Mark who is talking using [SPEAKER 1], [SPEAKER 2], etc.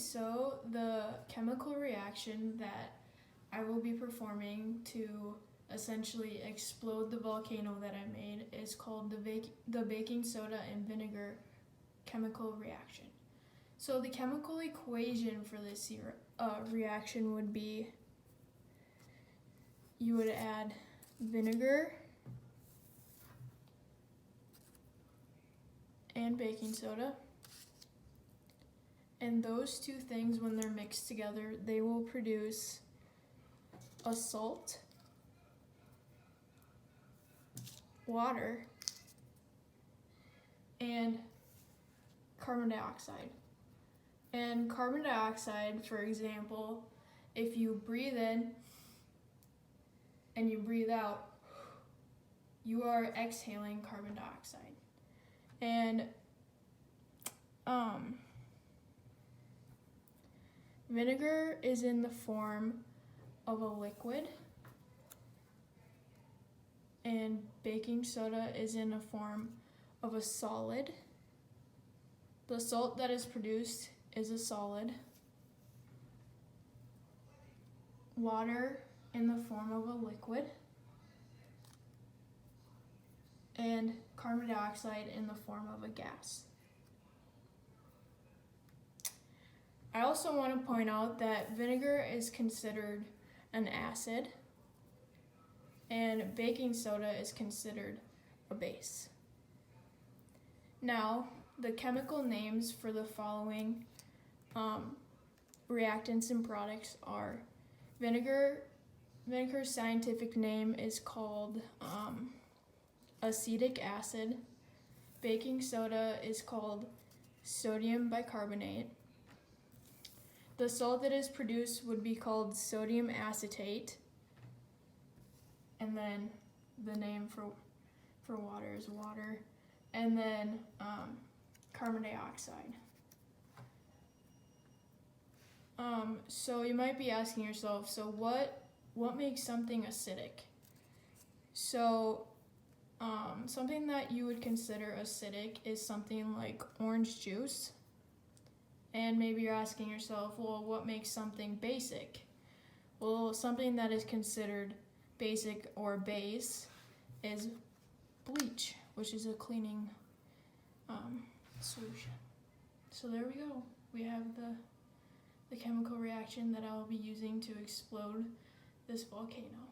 [SPEAKER 1] so the chemical reaction that I will be performing to essentially explode the volcano that I made is called the baking soda and vinegar chemical reaction. So the chemical equation for this reaction would be, you would add vinegar and baking soda, and those two things, when they're mixed together, they will produce a salt, water, and carbon dioxide. And carbon dioxide, for example, if you breathe in and you breathe out, you are exhaling carbon dioxide. And vinegar is in the form of a liquid, and baking soda is in the form of a solid. The salt that is produced is a solid. Water in the form of a liquid, and carbon dioxide in the form of a gas. I also want to point out that vinegar is considered an acid, and baking soda is considered a base. Now, the chemical names for the following reactants and products are vinegar. Vinegar's scientific name is called acetic acid. Baking soda is called sodium bicarbonate. The salt that is produced would be called sodium acetate. And then the name for water is water. And then carbon dioxide. So you might be asking yourself, so what makes something acidic? So something that you would consider acidic is something like orange juice. And maybe you're asking yourself, well, what makes something basic? Well, something that is considered basic or base is bleach, which is a cleaning solution. So there we go. We have the chemical reaction that I will be using to explode this volcano.